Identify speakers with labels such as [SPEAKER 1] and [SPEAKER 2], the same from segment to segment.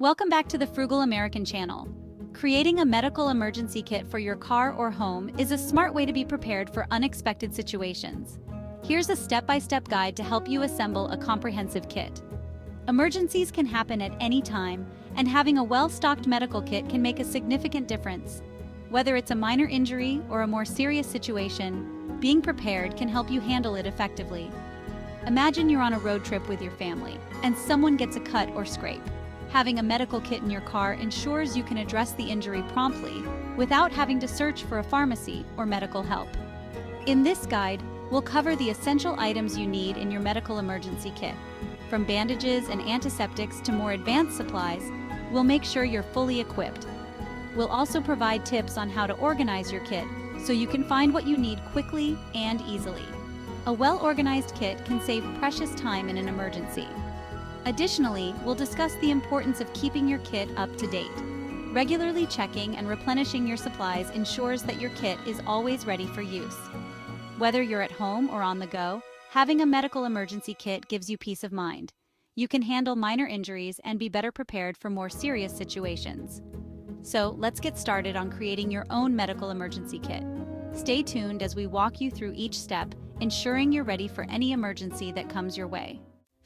[SPEAKER 1] Welcome back to the Frugal American channel. Creating a medical emergency kit for your car or home is a smart way to be prepared for unexpected situations. Here's a step-by-step guide to help you assemble a comprehensive kit. Emergencies can happen at any time, and having a well-stocked medical kit can make a significant difference. Whether it's a minor injury or a more serious situation, being prepared can help you handle it effectively. Imagine you're on a road trip with your family, and someone gets a cut or scrape. Having a medical kit in your car ensures you can address the injury promptly without having to search for a pharmacy or medical help. In this guide, we'll cover the essential items you need in your medical emergency kit. From bandages and antiseptics to more advanced supplies, we'll make sure you're fully equipped. We'll also provide tips on how to organize your kit so you can find what you need quickly and easily. A well-organized kit can save precious time in an emergency. Additionally, we'll discuss the importance of keeping your kit up to date. Regularly checking and replenishing your supplies ensures that your kit is always ready for use. Whether you're at home or on the go, having a medical emergency kit gives you peace of mind. You can handle minor injuries and be better prepared for more serious situations. So, let's get started on creating your own medical emergency kit. Stay tuned as we walk you through each step, ensuring you're ready for any emergency that comes your way.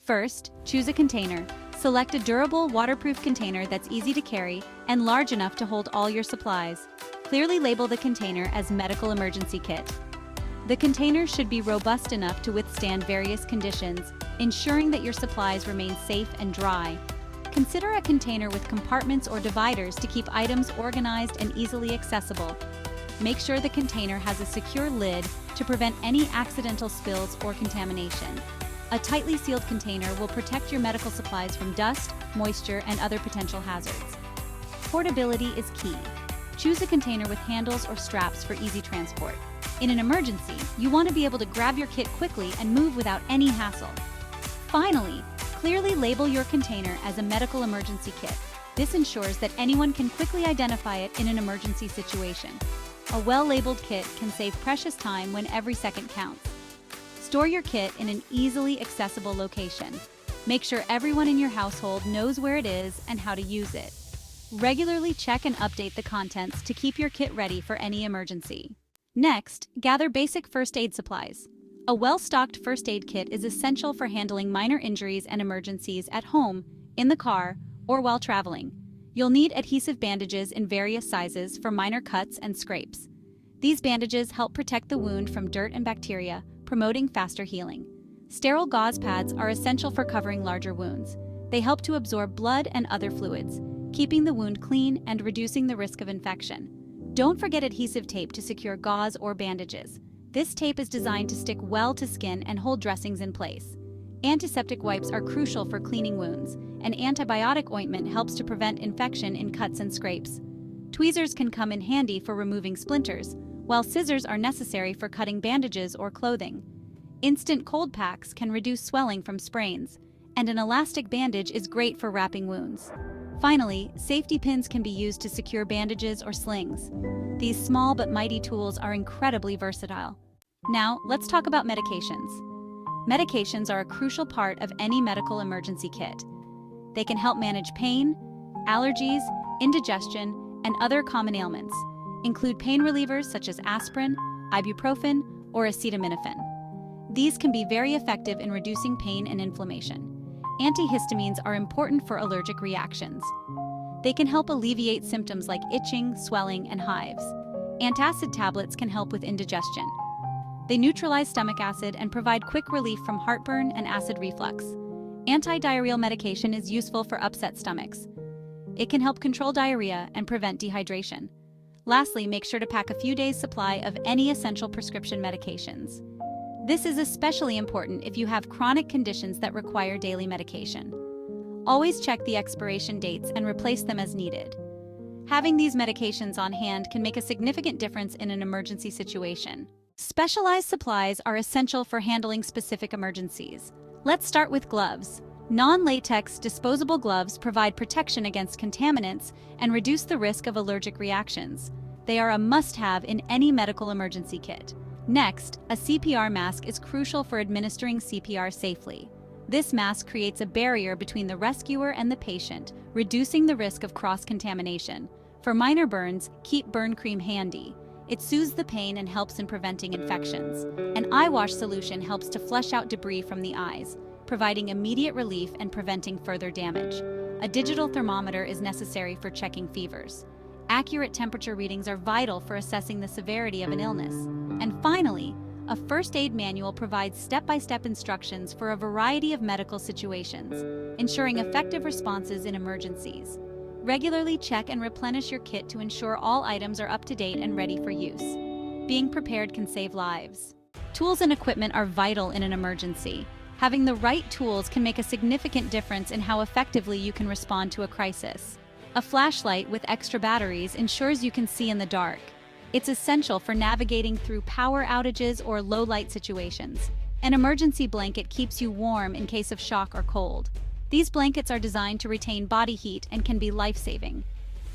[SPEAKER 1] First, choose a container. Select a durable, waterproof container that's easy to carry and large enough to hold all your supplies. Clearly label the container as Medical Emergency Kit. The container should be robust enough to withstand various conditions, ensuring that your supplies remain safe and dry. Consider a container with compartments or dividers to keep items organized and easily accessible. Make sure the container has a secure lid to prevent any accidental spills or contamination. A tightly sealed container will protect your medical supplies from dust, moisture, and other potential hazards. Portability is key. Choose a container with handles or straps for easy transport. In an emergency, you want to be able to grab your kit quickly and move without any hassle. Finally, clearly label your container as a medical emergency kit. This ensures that anyone can quickly identify it in an emergency situation. A well-labeled kit can save precious time when every second counts. Store your kit in an easily accessible location. Make sure everyone in your household knows where it is and how to use it. Regularly check and update the contents to keep your kit ready for any emergency. Next, gather basic first aid supplies. A well-stocked first aid kit is essential for handling minor injuries and emergencies at home, in the car, or while traveling. You'll need adhesive bandages in various sizes for minor cuts and scrapes. These bandages help protect the wound from dirt and bacteria, promoting faster healing. Sterile gauze pads are essential for covering larger wounds. They help to absorb blood and other fluids, keeping the wound clean and reducing the risk of infection. Don't forget adhesive tape to secure gauze or bandages. This tape is designed to stick well to skin and hold dressings in place. Antiseptic wipes are crucial for cleaning wounds, and antibiotic ointment helps to prevent infection in cuts and scrapes. Tweezers can come in handy for removing splinters, while scissors are necessary for cutting bandages or clothing. Instant cold packs can reduce swelling from sprains, and an elastic bandage is great for wrapping wounds. Finally, safety pins can be used to secure bandages or slings. These small but mighty tools are incredibly versatile. Now, let's talk about medications. Medications are a crucial part of any medical emergency kit. They can help manage pain, allergies, indigestion, and other common ailments. Include pain relievers such as aspirin, ibuprofen, or acetaminophen. These can be very effective in reducing pain and inflammation. Antihistamines are important for allergic reactions. They can help alleviate symptoms like itching, swelling, and hives. Antacid tablets can help with indigestion. They neutralize stomach acid and provide quick relief from heartburn and acid reflux. Anti-diarrheal medication is useful for upset stomachs. It can help control diarrhea and prevent dehydration. Lastly, make sure to pack a few days' supply of any essential prescription medications. This is especially important if you have chronic conditions that require daily medication. Always check the expiration dates and replace them as needed. Having these medications on hand can make a significant difference in an emergency situation. Specialized supplies are essential for handling specific emergencies. Let's start with gloves. Non-latex disposable gloves provide protection against contaminants and reduce the risk of allergic reactions. They are a must-have in any medical emergency kit. Next, a CPR mask is crucial for administering CPR safely. This mask creates a barrier between the rescuer and the patient, reducing the risk of cross-contamination. For minor burns, keep burn cream handy. It soothes the pain and helps in preventing infections. An eye wash solution helps to flush out debris from the eyes, providing immediate relief and preventing further damage. A digital thermometer is necessary for checking fevers. Accurate temperature readings are vital for assessing the severity of an illness. And finally, a first aid manual provides step-by-step instructions for a variety of medical situations, ensuring effective responses in emergencies. Regularly check and replenish your kit to ensure all items are up to date and ready for use. Being prepared can save lives. Tools and equipment are vital in an emergency. Having the right tools can make a significant difference in how effectively you can respond to a crisis. A flashlight with extra batteries ensures you can see in the dark. It's essential for navigating through power outages or low-light situations. An emergency blanket keeps you warm in case of shock or cold. These blankets are designed to retain body heat and can be life-saving.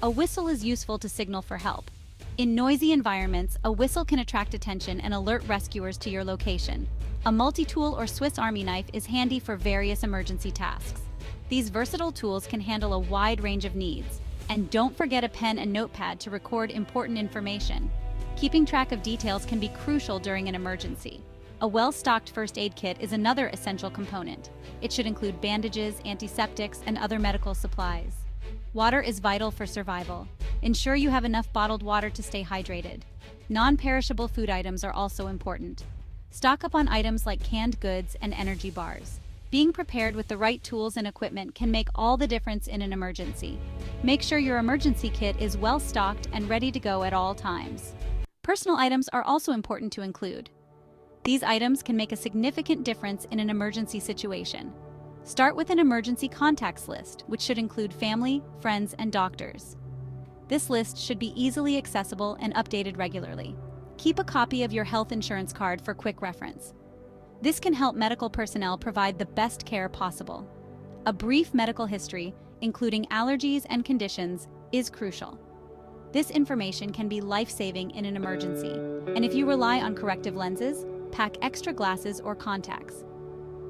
[SPEAKER 1] A whistle is useful to signal for help. In noisy environments, a whistle can attract attention and alert rescuers to your location. A multi-tool or Swiss Army knife is handy for various emergency tasks. These versatile tools can handle a wide range of needs. And don't forget a pen and notepad to record important information. Keeping track of details can be crucial during an emergency. A well-stocked first aid kit is another essential component. It should include bandages, antiseptics, and other medical supplies. Water is vital for survival. Ensure you have enough bottled water to stay hydrated. Non-perishable food items are also important. Stock up on items like canned goods and energy bars. Being prepared with the right tools and equipment can make all the difference in an emergency. Make sure your emergency kit is well stocked and ready to go at all times. Personal items are also important to include. These items can make a significant difference in an emergency situation. Start with an emergency contacts list, which should include family, friends, and doctors. This list should be easily accessible and updated regularly. Keep a copy of your health insurance card for quick reference. This can help medical personnel provide the best care possible. A brief medical history, including allergies and conditions, is crucial. This information can be life-saving in an emergency, and if you rely on corrective lenses, pack extra glasses or contacts.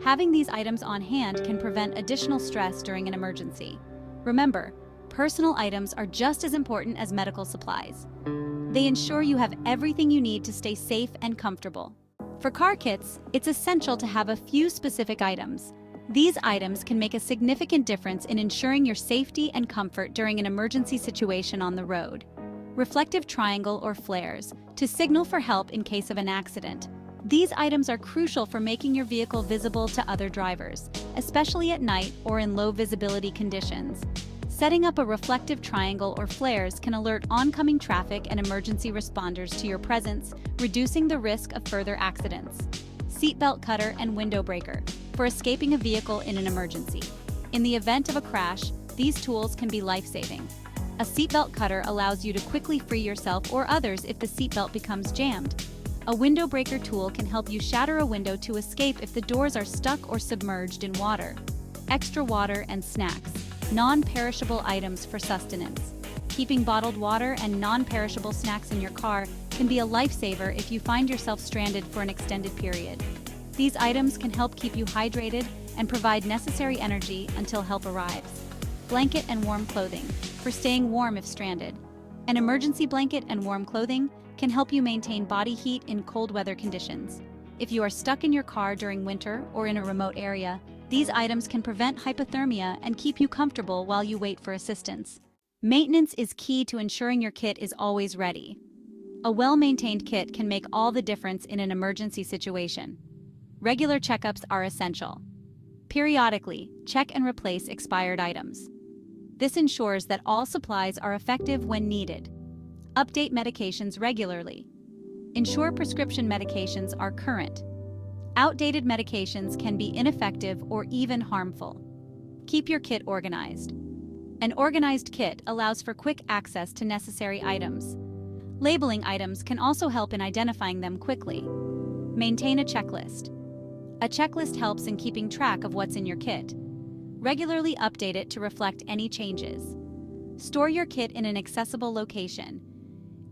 [SPEAKER 1] Having these items on hand can prevent additional stress during an emergency. Remember, personal items are just as important as medical supplies. They ensure you have everything you need to stay safe and comfortable. For car kits, it's essential to have a few specific items. These items can make a significant difference in ensuring your safety and comfort during an emergency situation on the road. Reflective triangle or flares, to signal for help in case of an accident. These items are crucial for making your vehicle visible to other drivers, especially at night or in low visibility conditions. Setting up a reflective triangle or flares can alert oncoming traffic and emergency responders to your presence, reducing the risk of further accidents. Seatbelt cutter and window breaker, for escaping a vehicle in an emergency. In the event of a crash, these tools can be life-saving. A seatbelt cutter allows you to quickly free yourself or others if the seatbelt becomes jammed. A window breaker tool can help you shatter a window to escape if the doors are stuck or submerged in water. Extra water and snacks. Non-perishable items for sustenance. Keeping bottled water and non-perishable snacks in your car can be a lifesaver if you find yourself stranded for an extended period. These items can help keep you hydrated and provide necessary energy until help arrives. Blanket and warm clothing, for staying warm if stranded. An emergency blanket and warm clothing can help you maintain body heat in cold weather conditions. If you are stuck in your car during winter or in a remote area, these items can prevent hypothermia and keep you comfortable while you wait for assistance. Maintenance is key to ensuring your kit is always ready. A well-maintained kit can make all the difference in an emergency situation. Regular checkups are essential. Periodically, check and replace expired items. This ensures that all supplies are effective when needed. Update medications regularly. Ensure prescription medications are current. Outdated medications can be ineffective or even harmful. Keep your kit organized. An organized kit allows for quick access to necessary items. Labeling items can also help in identifying them quickly. Maintain a checklist. A checklist helps in keeping track of what's in your kit. Regularly update it to reflect any changes. Store your kit in an accessible location.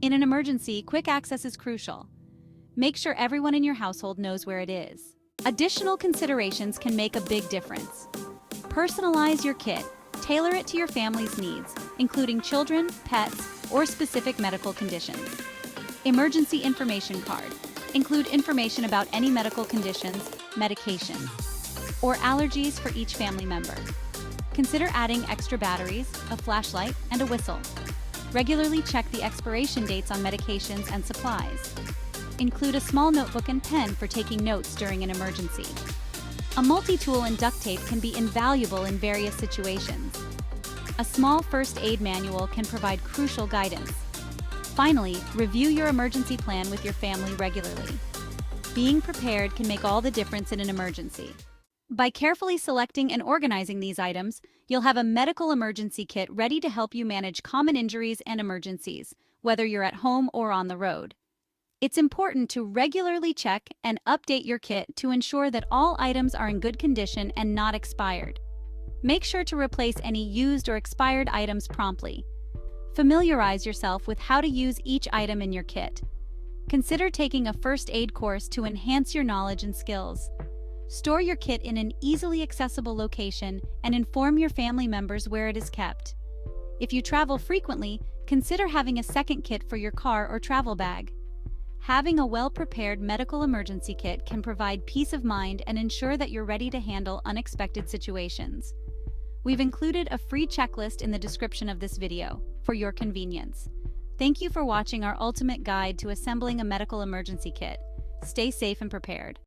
[SPEAKER 1] In an emergency, quick access is crucial. Make sure everyone in your household knows where it is. Additional considerations can make a big difference. Personalize your kit. Tailor it to your family's needs, including children, pets, or specific medical conditions. Emergency information card. Include information about any medical conditions, medications, or allergies for each family member. Consider adding extra batteries, a flashlight, and a whistle. Regularly check the expiration dates on medications and supplies. Include a small notebook and pen for taking notes during an emergency. A multi-tool and duct tape can be invaluable in various situations. A small first aid manual can provide crucial guidance. Finally, review your emergency plan with your family regularly. Being prepared can make all the difference in an emergency. By carefully selecting and organizing these items, you'll have a medical emergency kit ready to help you manage common injuries and emergencies, whether you're at home or on the road. It's important to regularly check and update your kit to ensure that all items are in good condition and not expired. Make sure to replace any used or expired items promptly. Familiarize yourself with how to use each item in your kit. Consider taking a first aid course to enhance your knowledge and skills. Store your kit in an easily accessible location and inform your family members where it is kept. If you travel frequently, consider having a second kit for your car or travel bag. Having a well-prepared medical emergency kit can provide peace of mind and ensure that you're ready to handle unexpected situations. We've included a free checklist in the description of this video for your convenience. Thank you for watching our ultimate guide to assembling a medical emergency kit. Stay safe and prepared.